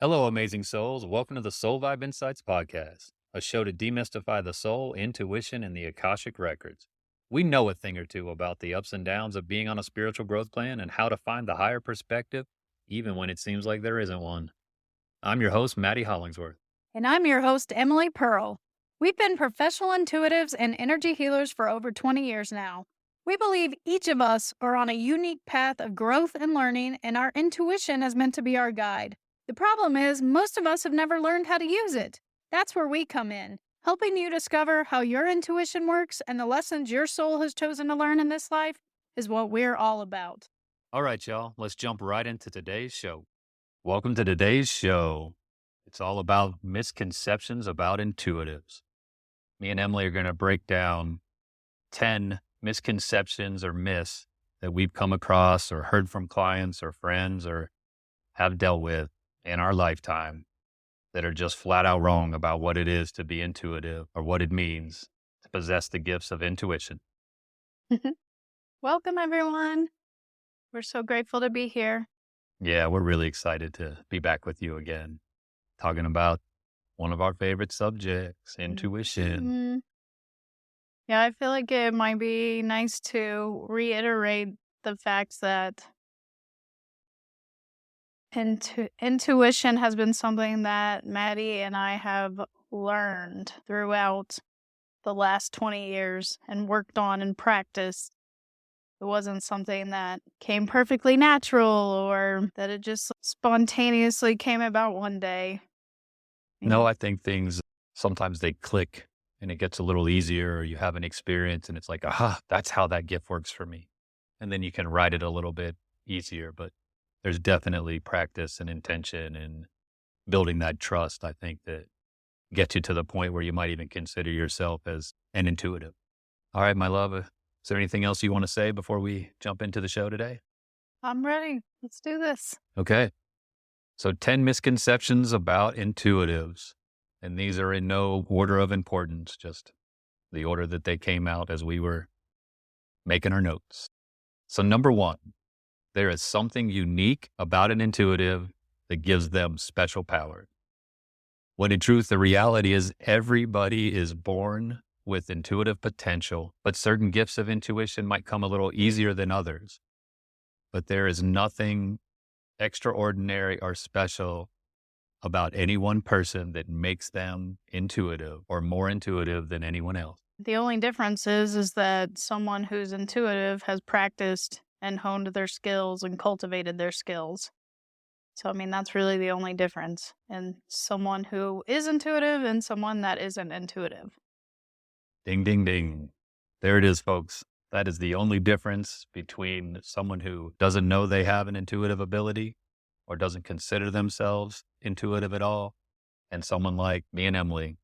Hello, amazing souls. Welcome to the Soul Vibe Insights Podcast, a show to demystify the soul, intuition, and the Akashic Records. We know a thing or two about the ups and downs of being on a spiritual growth plan and how to find the higher perspective, even when it seems like there isn't one. I'm your host, Matty Hollingsworth. And I'm your host, Emily Pearl. We've been professional intuitives and energy healers for over 20 years now. We believe each of us are on a unique path of growth and learning, and our intuition is meant to be our guide. The problem is, most of us have never learned how to use it. That's where we come in, helping you discover how your intuition works and the lessons your soul has chosen to learn in this life is what we're all about. All right, y'all, let's jump right into today's show. Welcome to today's show. It's all about misconceptions about intuitives. Me and Emily are going to break down 10 misconceptions or myths that we've come across or heard from clients or friends or have dealt with in our lifetime that are just flat out wrong about what it is to be intuitive or what it means to possess the gifts of intuition. Welcome, everyone. We're so grateful to be here. Yeah, we're really excited to be back with you again, talking about one of our favorite subjects, intuition. Mhm. Yeah, I feel like it might be nice to reiterate the fact that intuition has been something that Maddie and I have learned throughout the last 20 years and worked on and practiced. It wasn't something that came perfectly natural or that it just spontaneously came about one day. No, I think things sometimes they click and it gets a little easier, or you have an experience and it's like, aha, that's how that gift works for me. And then you can write it a little bit easier. But there's definitely practice and intention and building that trust, I think, that gets you to the point where you might even consider yourself as an intuitive. All right, my love, is there anything else you want to say before we jump into the show today? I'm ready. Let's do this. Okay. So 10 misconceptions about intuitives. And these are in no order of importance, just the order that they came out as we were making our notes. So number one, there is something unique about an intuitive that gives them special power. When in truth, the reality is everybody is born with intuitive potential, but certain gifts of intuition might come a little easier than others. But there is nothing extraordinary or special about any one person that makes them intuitive or more intuitive than anyone else. The only difference is that someone who's intuitive has practiced and honed their skills and cultivated their skills. So, I mean, that's really the only difference in someone who is intuitive and someone that isn't intuitive. Ding, ding, ding. There it is, folks. That is the only difference between someone who doesn't know they have an intuitive ability or doesn't consider themselves intuitive at all, and someone like me and Emily.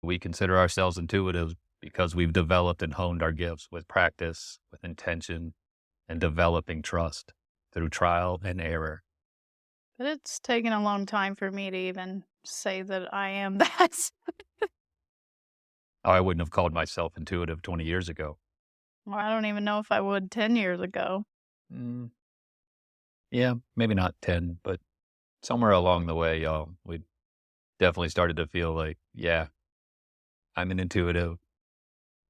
We consider ourselves intuitive because we've developed and honed our gifts with practice, with intention, and developing trust through trial and error. But it's taken a long time for me to even say that I am that. Oh, I wouldn't have called myself intuitive 20 years ago. Well, I don't even know if I would 10 years ago. Mm, yeah, maybe not 10, but somewhere along the way, y'all, we definitely started to feel like, yeah, I'm an intuitive.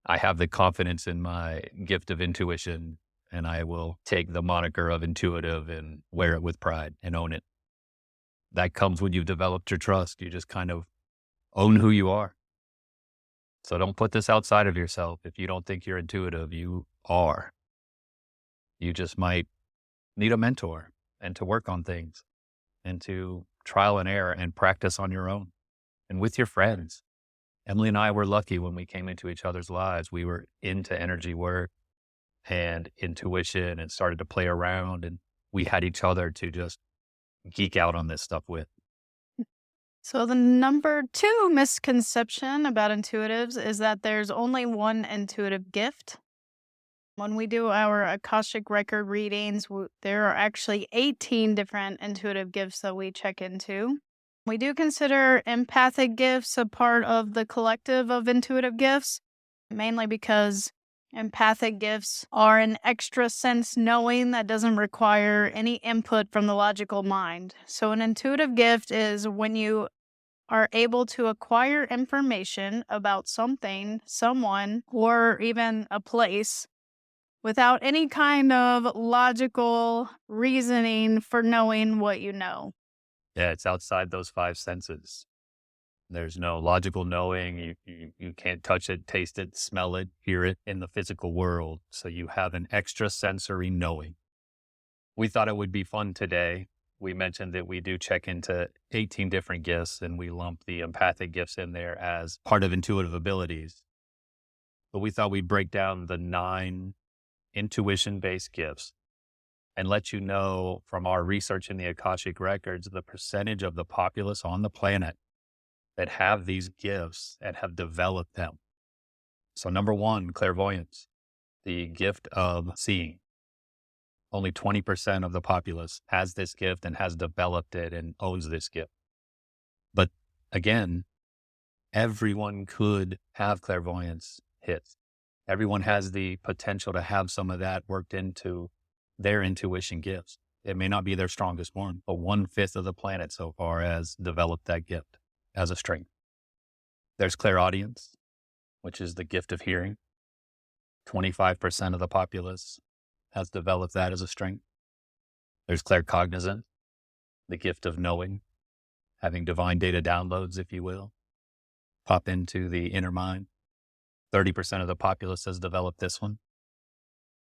I have the confidence in my gift of intuition, and I will take the moniker of intuitive and wear it with pride and own it. That comes when you've developed your trust. You just kind of own who you are. So don't put this outside of yourself. If you don't think you're intuitive, you are. You just might need a mentor and to work on things and to trial and error and practice on your own and with your friends. Emily and I were lucky when we came into each other's lives. We were into energy work and intuition and started to play around, and we had each other to just geek out on this stuff with. So, the number 2 misconception about intuitives is that there's only one intuitive gift. When we do our Akashic record readings, there are actually 18 different intuitive gifts that we check into. We do consider empathic gifts a part of the collective of intuitive gifts, mainly because Empathic gifts are an extra sense knowing that doesn't require any input from the logical mind. So, an intuitive gift is when you are able to acquire information about something, someone, or even a place without any kind of logical reasoning for knowing what you know. Yeah, it's outside those five senses. There's no logical knowing. You can't touch it, taste it, smell it, hear it in the physical world. So you have an extra sensory knowing. We thought it would be fun today. We mentioned that we do check into 18 different gifts and we lump the empathic gifts in there as part of intuitive abilities. But we thought we'd break down the 9 intuition-based gifts and let you know from our research in the Akashic Records, the percentage of the populace on the planet that have these gifts and have developed them. So number 1, clairvoyance, the gift of seeing. Only 20% of the populace has this gift and has developed it and owns this gift. But again, everyone could have clairvoyance hits. Everyone has the potential to have some of that worked into their intuition gifts. It may not be their strongest one, but 1/5 of the planet so far has developed that gift as a strength. There's clairaudience, which is the gift of hearing. 25% of the populace has developed that as a strength. There's claircognizant, the gift of knowing, having divine data downloads, if you will, pop into the inner mind. 30% of the populace has developed this one.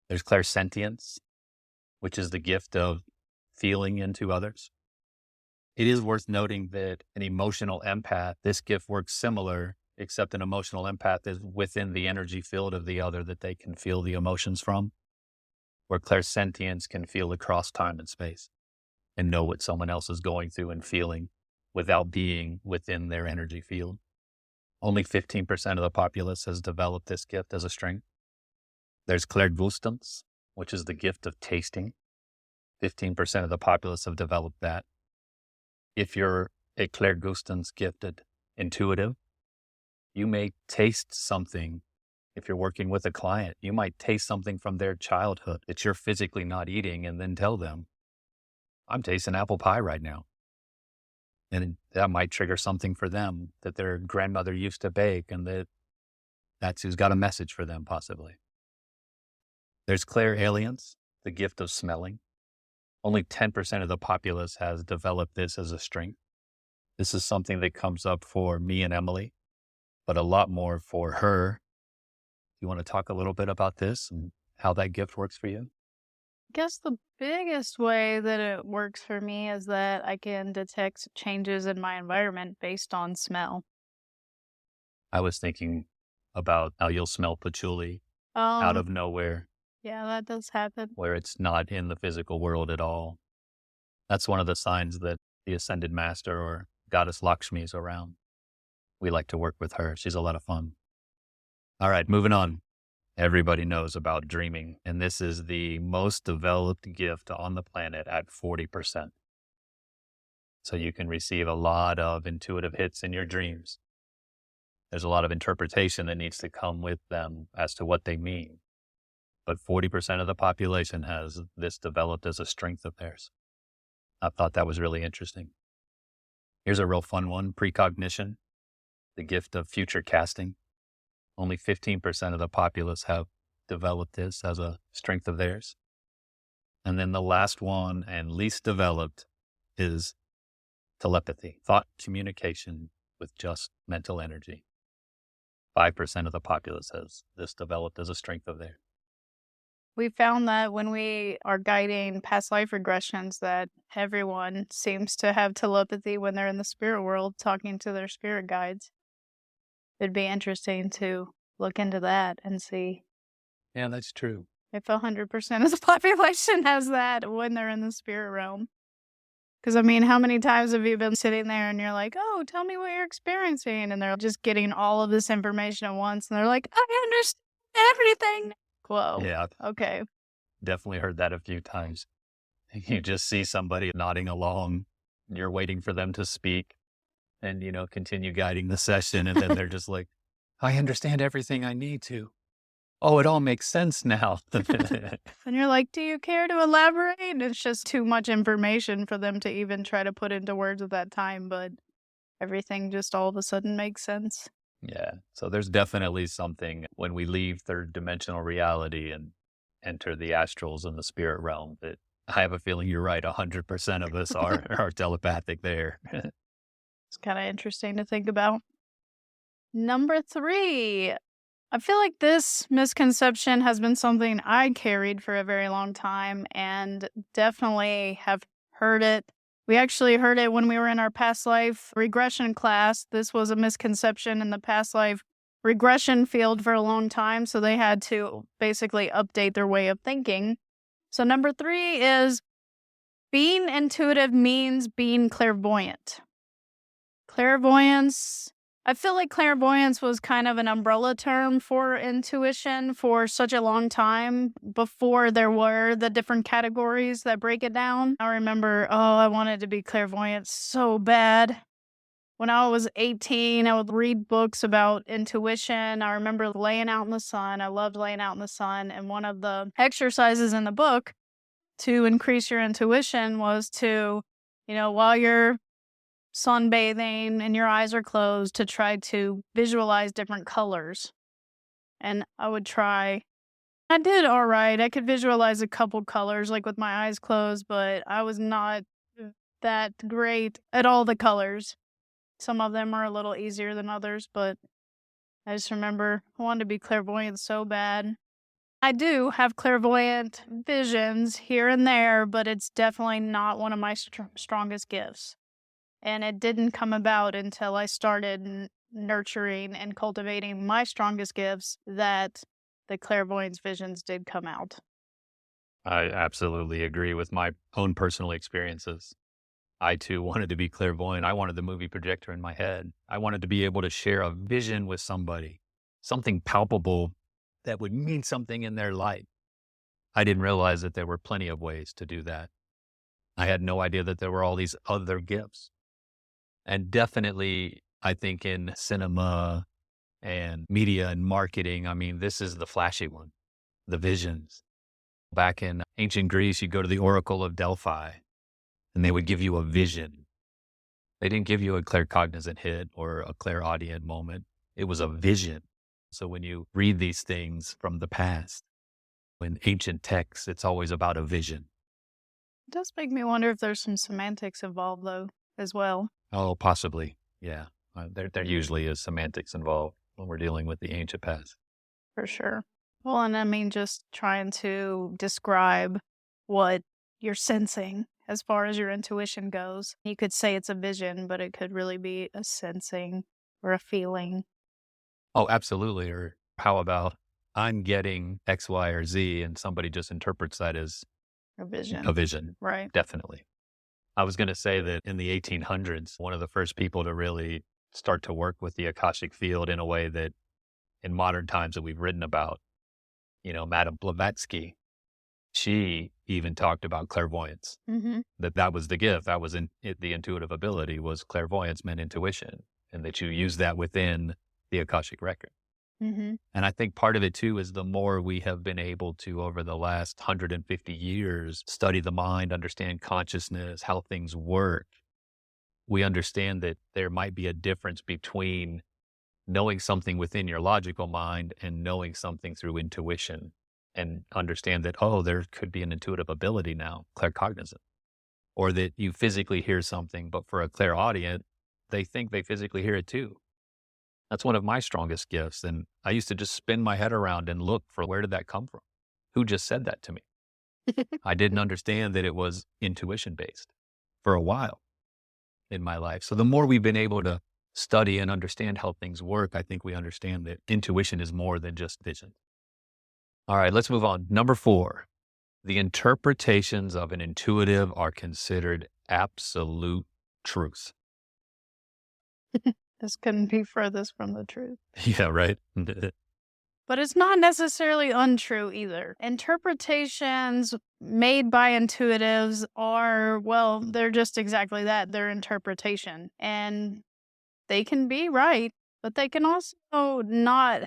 There's clairsentience, which is the gift of feeling into others. It is worth noting that an emotional empath, this gift works similar, except an emotional empath is within the energy field of the other that they can feel the emotions from, where clairsentience can feel across time and space and know what someone else is going through and feeling without being within their energy field. Only 15% of the populace has developed this gift as a strength. There's clairgustance, which is the gift of tasting. 15% of the populace have developed that. If you're a clairgustance gifted intuitive, you may taste something. If you're working with a client, you might taste something from their childhood that you're physically not eating and then tell them, I'm tasting apple pie right now. And that might trigger something for them that their grandmother used to bake and that's who's got a message for them possibly. There's clairalience, the gift of smelling. Only 10% of the populace has developed this as a strength. This is something that comes up for me and Emily, but a lot more for her. You want to talk a little bit about this and how that gift works for you? I guess the biggest way that it works for me is that I can detect changes in my environment based on smell. I was thinking about how you'll smell patchouli out Um, of nowhere, yeah, that does happen. where it's not in the physical world at all. That's one of the signs that the Ascended Master or Goddess Lakshmi is around. We like to work with her. She's a lot of fun. All right, moving on. Everybody knows about dreaming, and this is the most developed gift on the planet at 40%. So you can receive a lot of intuitive hits in your dreams. There's a lot of interpretation that needs to come with them as to what they mean. But 40% of the population has this developed as a strength of theirs. I thought that was really interesting. Here's a real fun one, precognition, the gift of future casting. Only 15% of the populace have developed this as a strength of theirs. And then the last one and least developed is telepathy, thought communication with just mental energy. 5% of the populace has this developed as a strength of theirs. We found that when we are guiding past life regressions that everyone seems to have telepathy when they're in the spirit world talking to their spirit guides. It'd be interesting to look into that and see Yeah, that's true. if 100% of the population has that when they're in the spirit realm. Because, I mean, how many times have you been sitting there and you're like, oh, tell me what you're experiencing? And they're just getting all of this information at once. And they're like, I understand everything. Whoa. Yeah, Okay. I've definitely heard that a few times. You just see somebody nodding along. You're waiting for them to speak and, continue guiding the session. And then they're just like, I understand everything I need to. oh, it all makes sense now. And you're like, do you care to elaborate? And it's just too much information for them to even try to put into words at that time, but everything just all of a sudden makes sense. Yeah. So there's definitely something when we leave third dimensional reality and enter the astrals and the spirit realm that I have a feeling you're right. 100% of us are telepathic there. It's kind of interesting to think about. Number 3. I feel like this misconception has been something I carried for a very long time and definitely have heard it. We actually heard it when we were in our past life regression class. This was a misconception in the past life regression field for a long time. So they had to basically update their way of thinking. So, number 3 is being intuitive means being clairvoyant. Clairvoyance. I feel like clairvoyance was kind of an umbrella term for intuition for such a long time before there were the different categories that break it down. I remember, I wanted to be clairvoyant so bad. When I was 18, I would read books about intuition. I remember laying out in the sun. I loved laying out in the sun. And one of the exercises in the book to increase your intuition was to, while you're sunbathing and your eyes are closed, to try to visualize different colors. And I would try. I did all right. I could visualize a couple colors like with my eyes closed, but I was not that great at all the colors. Some of them are a little easier than others, but I just remember I wanted to be clairvoyant so bad. I do have clairvoyant visions here and there, but it's definitely not one of my strongest gifts. And it didn't come about until I started nurturing and cultivating my strongest gifts that the clairvoyance visions did come out. I absolutely agree with my own personal experiences. I too wanted to be clairvoyant. I wanted the movie projector in my head. I wanted to be able to share a vision with somebody, something palpable that would mean something in their life. I didn't realize that there were plenty of ways to do that. I had no idea that there were all these other gifts. And definitely, I think in cinema and media and marketing, I mean, this is the flashy one, the visions. Back in ancient Greece, you go to the Oracle of Delphi and they would give you a vision. They didn't give you a claircognizant hit or a clairaudient moment. It was a vision. So when you read these things from the past, in ancient texts, it's always about a vision. It does make me wonder if there's some semantics involved, though, as well. Oh, possibly. Yeah. There usually is semantics involved when we're dealing with the ancient past. For sure. Well, and I mean, just trying to describe what you're sensing as far as your intuition goes. You could say it's a vision, but it could really be a sensing or a feeling. Oh, absolutely. Or how about I'm getting X, Y, or Z, and somebody just interprets that as A vision. a vision. Right. Definitely. I was going to say that in the 1800s, one of the first people to really start to work with the Akashic field in a way that in modern times that we've written about, Madame Blavatsky, she even talked about clairvoyance, Mm-hmm. that was the gift. That was the intuitive ability was clairvoyance meant intuition, and that you use that within the Akashic record. Mm-hmm. And I think part of it too is the more we have been able to, over the last 150 years, study the mind, understand consciousness, how things work, we understand that there might be a difference between knowing something within your logical mind and knowing something through intuition, and understand that, oh, there could be an intuitive ability now, claircognizant, or that you physically hear something, but for a clairaudient, they think they physically hear it too. That's one of my strongest gifts. And I used to just spin my head around and look for where did that come from? Who just said that to me? I didn't understand that it was intuition based for a while in my life. So the more we've been able to study and understand how things work, I think we understand that intuition is more than just vision. All right, let's move on. Number 4, the interpretations of an intuitive are considered absolute truth. This couldn't be furthest from the truth. Yeah, right. But it's not necessarily untrue either. Interpretations made by intuitives are, well, they're just exactly that. They're interpretation. And they can be right, but they can also not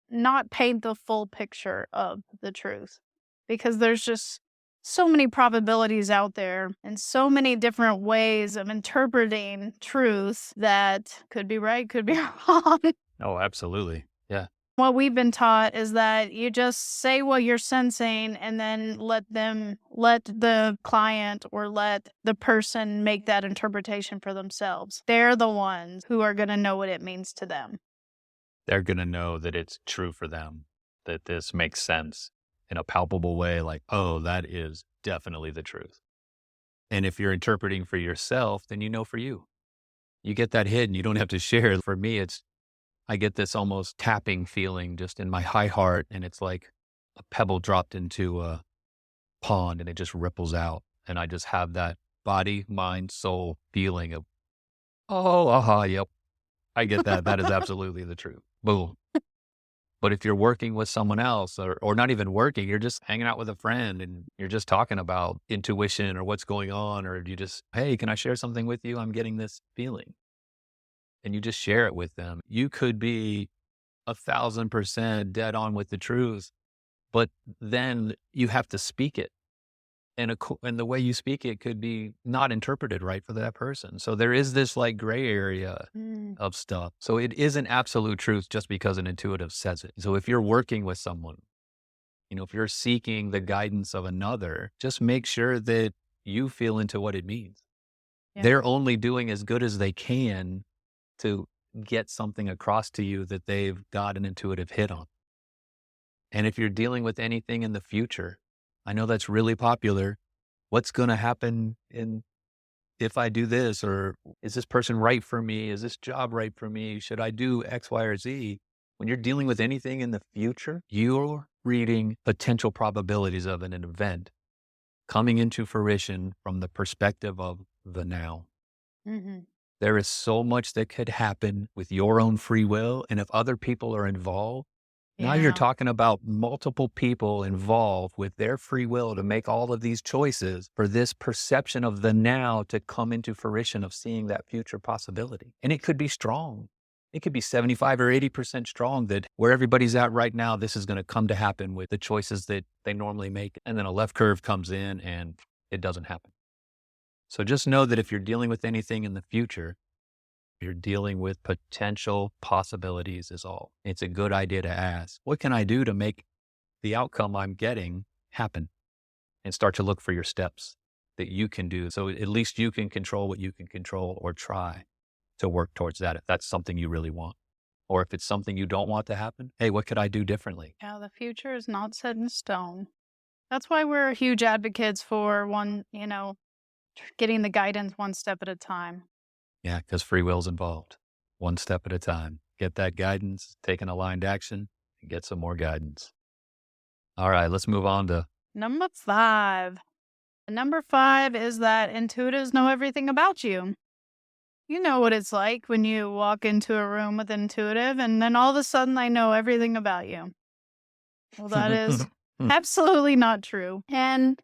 not paint the full picture of the truth because there's just so many probabilities out there and so many different ways of interpreting truth that could be right, could be wrong. Oh, absolutely. Yeah. What we've been taught is that you just say what you're sensing and then let the client or let the person make that interpretation for themselves. They're the ones who are going to know what it means to them. They're going to know that it's true for them, that this makes sense in a palpable way. Like, oh, that is definitely the truth. And if you're interpreting for yourself, then you know for you. You get that hit and you don't have to share. For me, I get this almost tapping feeling just in my high heart. And it's like a pebble dropped into a pond and it just ripples out. And I just have that body, mind, soul feeling of, oh, aha, yep. I get that. That is absolutely the truth. Boom. But if you're working with someone else or not even working, you're just hanging out with a friend and you're just talking about intuition or what's going on, or you just, hey, can I share something with you? I'm getting this feeling. And you just share it with them. You could be 1,000% dead on with the truth, but then you have to speak it. And the way you speak it could be not interpreted right for that person. So there is this like gray area Mm. of stuff. So it isn't absolute truth just because an intuitive says it. So if you're working with someone, if you're seeking the guidance of another, just make sure that you feel into what it means. Yeah. They're only doing as good as they can to get something across to you that they've got an intuitive hit on. And if you're dealing with anything in the future, I know that's really popular. What's going to happen if I do this? Or is this person right for me? Is this job right for me? Should I do X, Y, or Z? When you're dealing with anything in the future, you're reading potential probabilities of an event coming into fruition from the perspective of the now. Hmm. There is so much that could happen with your own free will. And if other people are involved, now you're Yeah. talking about multiple people involved with their free will to make all of these choices for this perception of the now to come into fruition of seeing that future possibility. And it could be strong. It could be 75 or 80% strong that where everybody's at right now, this is going to come to happen with the choices that they normally make. And then a left curve comes in and it doesn't happen. So just know that if you're dealing with anything in the future, you're dealing with potential possibilities is all. It's a good idea to ask, what can I do to make the outcome I'm getting happen? And start to look for your steps that you can do. So at least you can control what you can control or try to work towards that if that's something you really want. Or if it's something you don't want to happen, hey, what could I do differently? Yeah, the future is not set in stone. That's why we're huge advocates for getting the guidance one step at a time. Yeah, because free will's involved. One step at a time. Get that guidance, take an aligned action, and get some more guidance. All right, let's move on to Number 5. Number 5 is that intuitives know everything about you. You know what it's like when you walk into a room with intuitive and then all of a sudden they know everything about you. Well, that is absolutely not true. And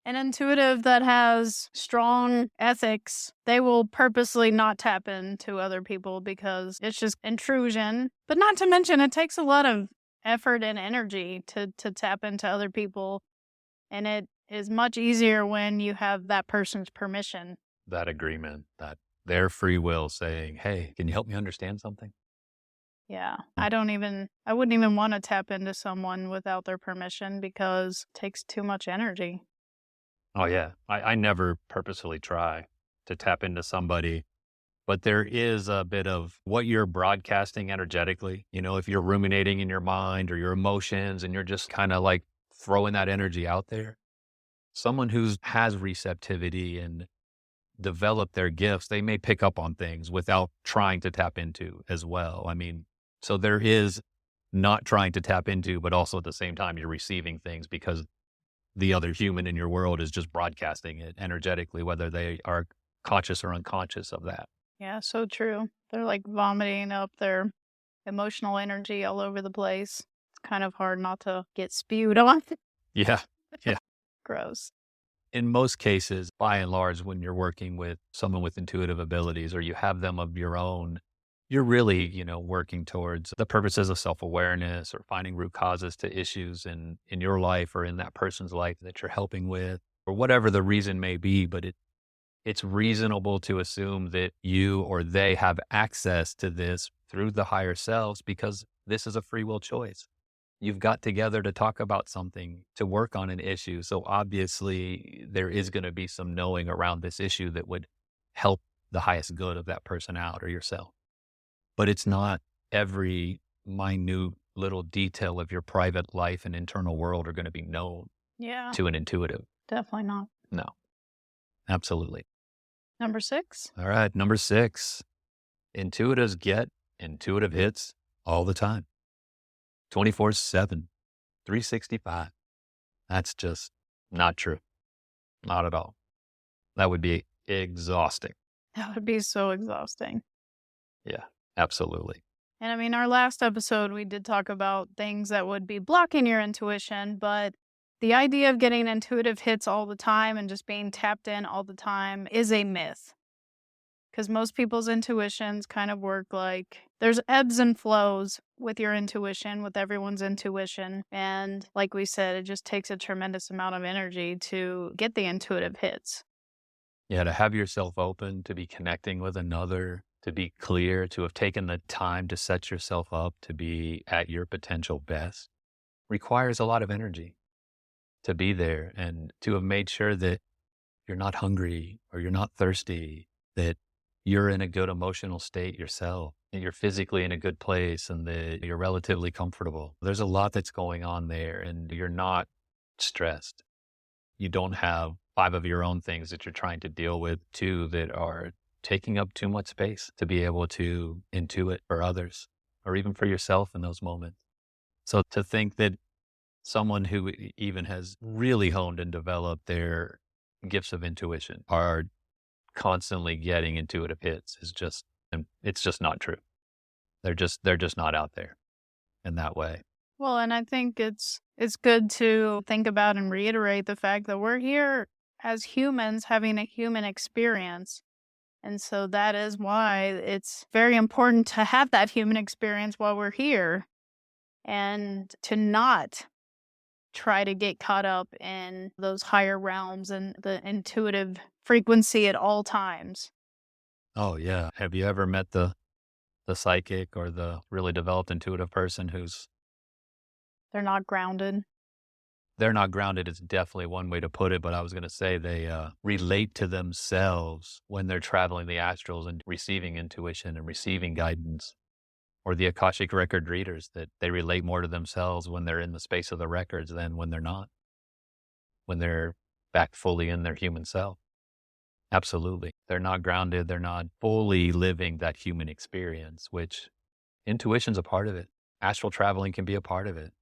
an intuitive that has strong ethics, they will purposely not tap into other people because it's just intrusion. But not to mention, it takes a lot of effort and energy to tap into other people. And it is much easier when you have that person's permission. that agreement, that their free will saying, hey, can you help me understand something? Yeah. Mm. I wouldn't even want to tap into someone without their permission because it takes too much energy. Oh, yeah. I never purposefully try to tap into somebody, but there is a bit of what you're broadcasting energetically. If you're ruminating in your mind or your emotions and you're just kind of like throwing that energy out there, someone who has receptivity and develop their gifts, they may pick up on things without trying to tap into as well. I mean, so there is not trying to tap into, but also at the same time, you're receiving things because the other human in your world is just broadcasting it energetically, whether they are conscious or unconscious of that. Yeah, so true. They're like vomiting up their emotional energy all over the place. It's kind of hard not to get spewed on. Yeah. Yeah. Gross. In most cases, by and large, when you're working with someone with intuitive abilities or you have them of your own, you're really, working towards the purposes of self-awareness or finding root causes to issues in your life or in that person's life that you're helping with, or whatever the reason may be. But it's reasonable to assume that you or they have access to this through the higher selves because this is a free will choice. You've got together to talk about something, to work on an issue. So obviously, there is going to be some knowing around this issue that would help the highest good of that person out or yourself. But it's not every minute little detail of your private life and internal world are going to be known Yeah, to an intuitive. definitely not. No, absolutely. Number 6. All right. Number 6, intuitives get intuitive hits all the time, 24/7, 365. That's just not true. Not at all. That would be exhausting. That would be so exhausting. Yeah, absolutely. And I mean, our last episode, we did talk about things that would be blocking your intuition, but the idea of getting intuitive hits all the time and just being tapped in all the time is a myth. Because most people's intuitions kind of work like there's ebbs and flows with your intuition, with everyone's intuition. And like we said, it just takes a tremendous amount of energy to get the intuitive hits. Yeah, to have yourself open, to be connecting with another, to be clear, to have taken the time to set yourself up to be at your potential best requires a lot of energy to be there and to have made sure that you're not hungry or you're not thirsty, that you're in a good emotional state yourself, and you're physically in a good place and that you're relatively comfortable. There's a lot that's going on there and you're not stressed. You don't have 5 of your own things that you're trying to deal with too that are taking up too much space to be able to intuit for others or even for yourself in those moments. So to think that someone who even has really honed and developed their gifts of intuition are constantly getting intuitive hits is just, and it's just not true. They're just not out there in that way. Well, and I think it's good to think about and reiterate the fact that we're here as humans having a human experience. And so that is why it's very important to have that human experience while we're here and to not try to get caught up in those higher realms and the intuitive frequency at all times. Oh yeah. Have you ever met the psychic or the really developed intuitive person who's They're not grounded. they're not grounded is definitely one way to put it, but I was going to say they relate to themselves when they're traveling the astrals and receiving intuition and receiving guidance. Or the Akashic record readers that they relate more to themselves when they're in the space of the records than when they're not, when they're back fully in their human self. Absolutely. They're not grounded. They're not fully living that human experience, which intuition's a part of it. Astral traveling can be a part of it.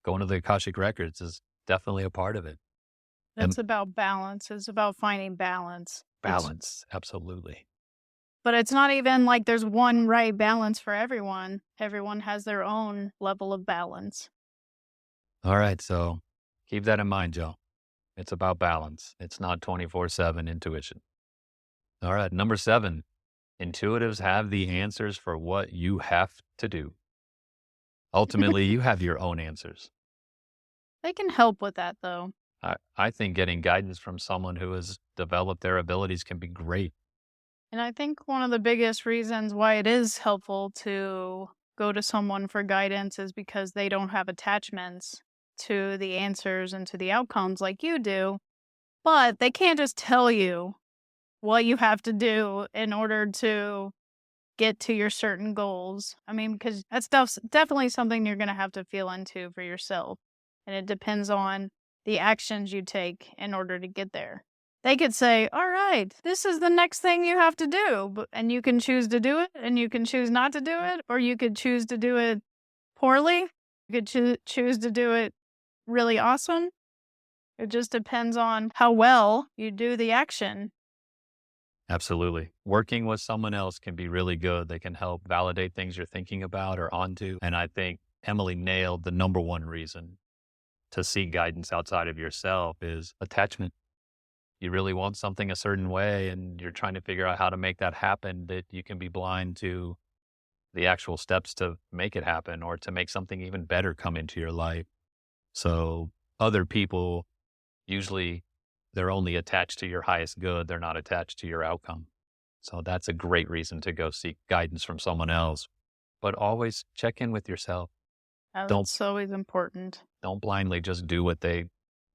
Going to the Akashic records is definitely a part of it. It's And about balance. It's about finding balance. balance, absolutely. But it's not even like there's one right balance for everyone. Everyone has their own level of balance. All right. So keep that in mind, Joe. It's about balance. It's not 24/7 intuition. All right. Number 7, intuitives have the answers for what you have to do. Ultimately, you have your own answers. They can help with that though. I think getting guidance from someone who has developed their abilities can be great. And I think one of the biggest reasons why it is helpful to go to someone for guidance is because they don't have attachments to the answers and to the outcomes like you do. But they can't just tell you what you have to do in order to get to your certain goals. I mean, because that stuff's definitely something you're going to have to feel into for yourself. And it depends on the actions you take in order to get there. They could say, all right, this is the next thing you have to do. And you can choose to do it and you can choose not to do it, or you could choose to do it poorly. You could choose to do it really awesome. It just depends on how well you do the action. Absolutely. Working with someone else can be really good. They can help validate things you're thinking about or onto. And I think Emily nailed the number one reason to seek guidance outside of yourself is attachment. You really want something a certain way and you're trying to figure out how to make that happen, that you can be blind to the actual steps to make it happen or to make something even better come into your life. So other people usually they're only attached to your highest good. They're not attached to your outcome. So that's a great reason to go seek guidance from someone else. But always check in with yourself. Don't That's always important. don't blindly just do what they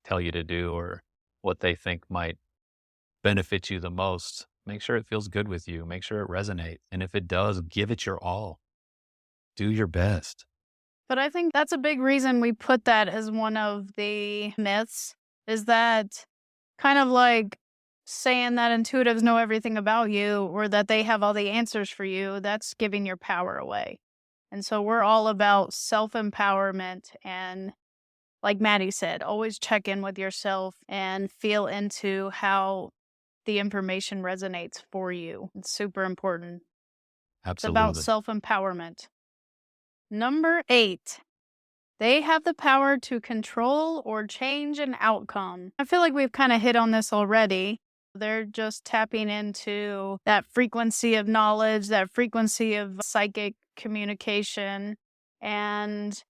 tell you to do or what they think might benefit you the most. Make sure it feels good with you. Make sure it resonates. And if it does, give it your all. Do your best. But I think that's a big reason we put that as one of the myths is that kind of like saying that intuitives know everything about you or that they have all the answers for you, that's giving your power away. And so we're all about self empowerment and, like Maddie said, always check in with yourself and feel into how the information resonates for you. It's super important. It's about Absolutely. self empowerment. Number 8, they have the power to control or change an outcome. I feel like we've kind of hit on this already. They're just tapping into that frequency of knowledge, that frequency of psychic communication. And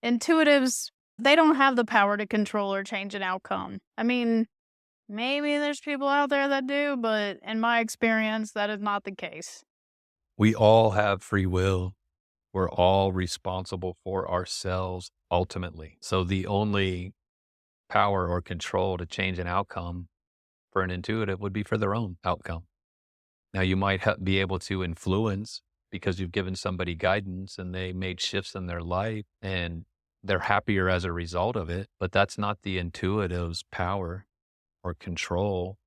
intuitives, they don't have the power to control or change an outcome. I mean, maybe there's people out there that do, but in my experience, that is not the case. We all have free will. We're all responsible for ourselves ultimately. So the only power or control to change an outcome for an intuitive would be for their own outcome. Now, you might be able to influence because you've given somebody guidance and they made shifts in their life and they're happier as a result of it. But that's not the intuitive's power or control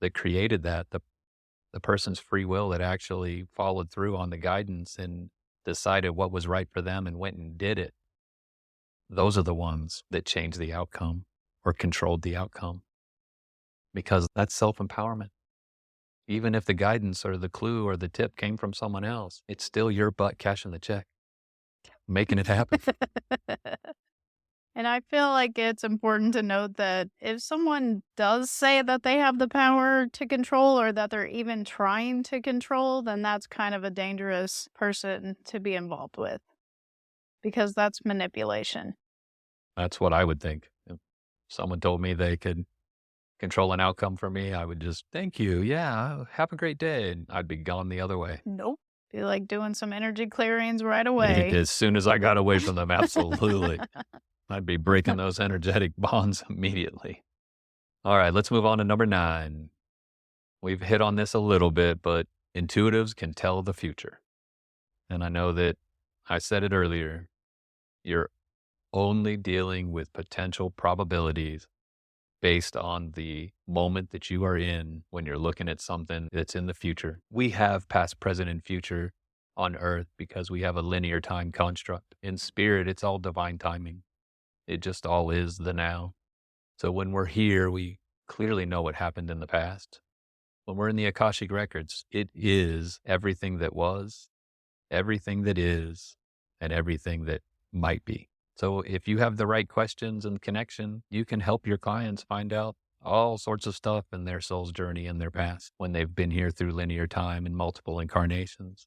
that created that. The person's free will that actually followed through on the guidance and decided what was right for them and went and did it. Those are the ones that changed the outcome or controlled the outcome because that's self-empowerment. Even if the guidance or the clue or the tip came from someone else, it's still your butt cashing the check, making it happen. And I feel like it's important to note that if someone does say that they have the power to control or that they're even trying to control, then that's kind of a dangerous person to be involved with because that's manipulation. That's what I would think. If someone told me they could control an outcome for me, I would just, thank you. Yeah, have a great day. And I'd be gone the other way. Nope. Be like doing some energy clearings right away. As soon as I got away from them, absolutely. I'd be breaking those energetic bonds immediately. All right, let's move on to number 9. We've hit on this a little bit, but intuitives can tell the future. And I know that I said it earlier. You're only dealing with potential probabilities based on the moment that you are in when you're looking at something that's in the future. We have past, present, and future on earth because we have a linear time construct. In spirit, it's all divine timing. It just all is the now. So when we're here, we clearly know what happened in the past. When we're in the Akashic records, it is everything that was, everything that is, and everything that might be. So if you have the right questions and connection, you can help your clients find out all sorts of stuff in their soul's journey in their past when they've been here through linear time and multiple incarnations.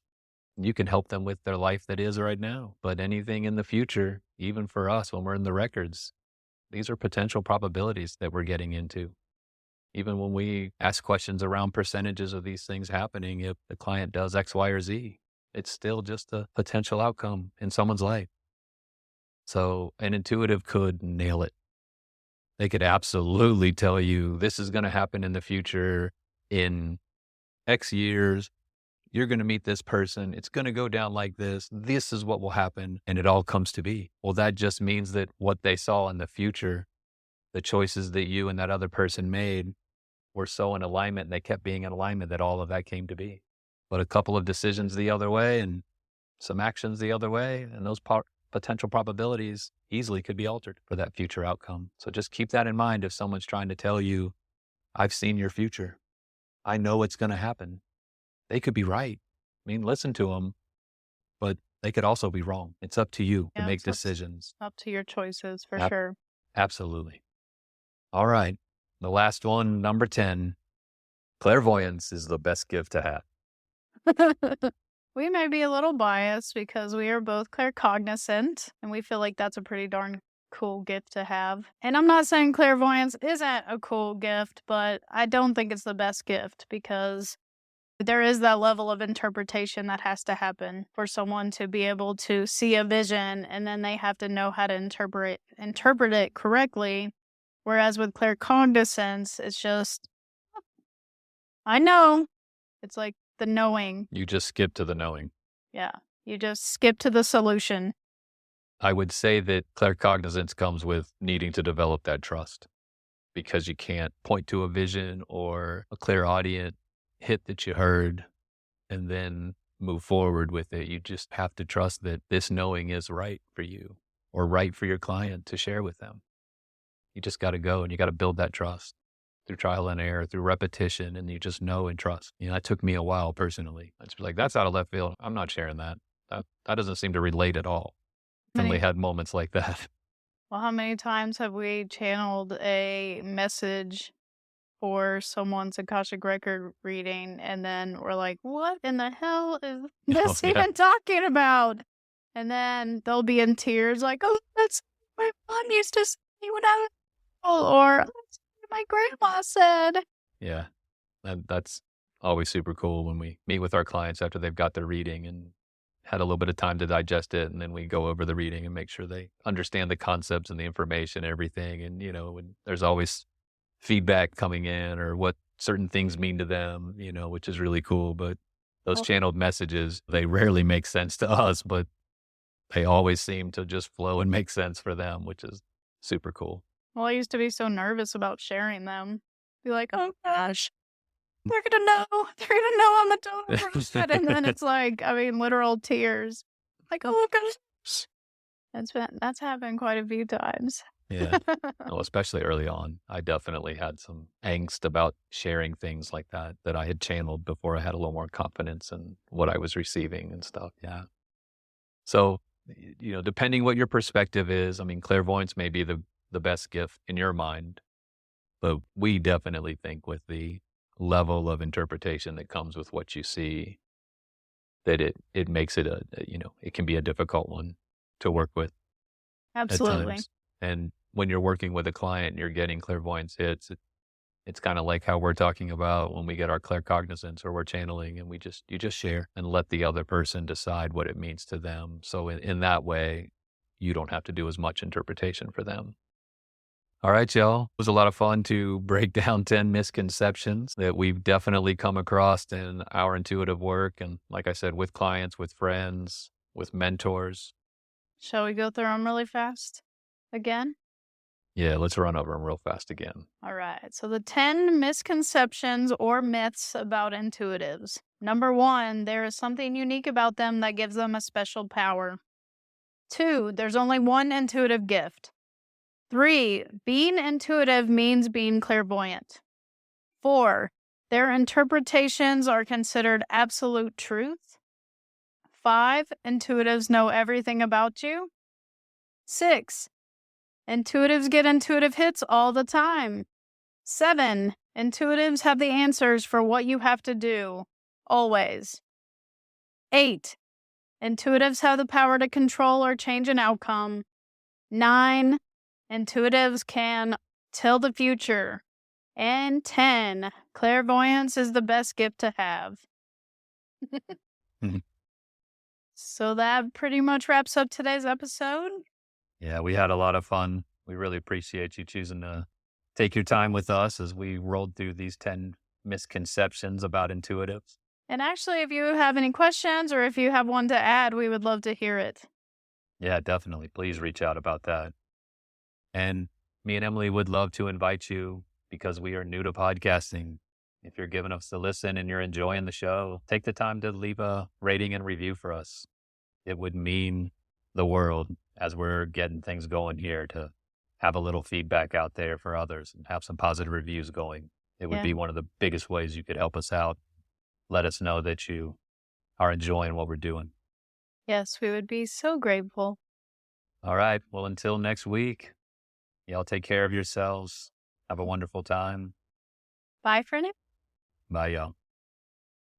You can help them with their life that is right now. But anything in the future, even for us when we're in the records, these are potential probabilities that we're getting into. Even when we ask questions around percentages of these things happening, if the client does X, Y, or Z, it's still just a potential outcome in someone's life. So an intuitive could nail it. They could absolutely tell you this is going to happen in the future in X years. You're going to meet this person. It's going to go down like this. This is what will happen. And it all comes to be. Well, that just means that what they saw in the future, the choices that you and that other person made were so in alignment and they kept being in alignment that all of that came to be. But a couple of decisions the other way and some actions the other way, and those potential probabilities easily could be altered for that future outcome. So just keep that in mind if someone's trying to tell you, I've seen your future. I know it's going to happen. They could be right. I mean, listen to them, but they could also be wrong. It's up to you to make decisions. Up to your choices for sure. Absolutely. All right. The last one, number 10, clairvoyance is the best gift to have. We may be a little biased because we are both claircognizant, and we feel like that's a pretty darn cool gift to have. And I'm not saying clairvoyance isn't a cool gift, but I don't think it's the best gift because there is that level of interpretation that has to happen for someone to be able to see a vision, and then they have to know how to interpret it correctly. Whereas with claircognizance, it's just I know. It's like the knowing. You just skip to the knowing. Yeah. You just skip to the solution. I would say that claircognizance comes with needing to develop that trust because you can't point to a vision or a clairaudient hit that you heard and then move forward with it. You just have to trust that this knowing is right for you or right for your client to share with them. You just got to go and you got to build that trust through trial and error, through repetition, and you just know and trust. That took me a while personally. It's like, that's out of left field. I'm not sharing that. That doesn't seem to relate at all. Definitely Many, had moments like that. well, how many times have we channeled a message for someone's Akashic record reading, and then we're like, what in the hell is Oh, this yeah. even talking about? And then they'll be in tears, like, oh, that's what my mom used to say when I was little, or that's what my grandma said. Yeah. That's always super cool when we meet with our clients after they've got their reading and had a little bit of time to digest it. And then we go over the reading and make sure they understand the concepts and the information and everything. And, and there's always feedback coming in or what certain things mean to them, which is really cool. But those Well, channeled messages, they rarely make sense to us, but they always seem to just flow and make sense for them, which is super cool. well, I used to be so nervous about sharing them. Be like, oh gosh, they're gonna know. They're gonna know I'm a total fraud. And then it's like, I mean, literal tears. Like, oh gosh. That's happened quite a few times. Yeah. Well, especially early on, I definitely had some angst about sharing things like that I had channeled before I had a little more confidence in what I was receiving and stuff. Yeah. So, depending what your perspective is, I mean, clairvoyance may be the best gift in your mind, but we definitely think with the level of interpretation that comes with what you see, that it makes it it can be a difficult one to work with at Absolutely. times. And when you're working with a client and you're getting clairvoyance hits, it's kind of like how we're talking about when we get our claircognizance or we're channeling and you just share and let the other person decide what it means to them. So in that way, you don't have to do as much interpretation for them. All right, y'all. It was a lot of fun to break down 10 misconceptions that we've definitely come across in our intuitive work. And like I said, with clients, with friends, with mentors. Shall we go through them really fast again? Yeah, let's run over them real fast again. All right. So the 10 misconceptions or myths about intuitives. Number 1, there is something unique about them that gives them a special power. 2, there's only one intuitive gift. 3, being intuitive means being clairvoyant. 4, their interpretations are considered absolute truth. 5, intuitives know everything about you. 6, intuitives get intuitive hits all the time. 7, intuitives have the answers for what you have to do, always. 8, intuitives have the power to control or change an outcome. 9, intuitives can tell the future. And 10, clairvoyance is the best gift to have. Mhm. So that pretty much wraps up today's episode. Yeah, we had a lot of fun. We really appreciate you choosing to take your time with us as we rolled through these 10 misconceptions about intuitives. And actually, if you have any questions or if you have one to add, we would love to hear it. Yeah, definitely. Please reach out about that. And me and Emily would love to invite you because we are new to podcasting. If you're giving us a listen and you're enjoying the show, take the time to leave a rating and review for us. It would mean the world as we're getting things going here to have a little feedback out there for others and have some positive reviews going. It would Yeah. be one of the biggest ways you could help us out. Let us know that you are enjoying what we're doing. Yes, we would be so grateful. All right. Well, until next week, y'all take care of yourselves. Have a wonderful time. Bye for now. Bye, y'all.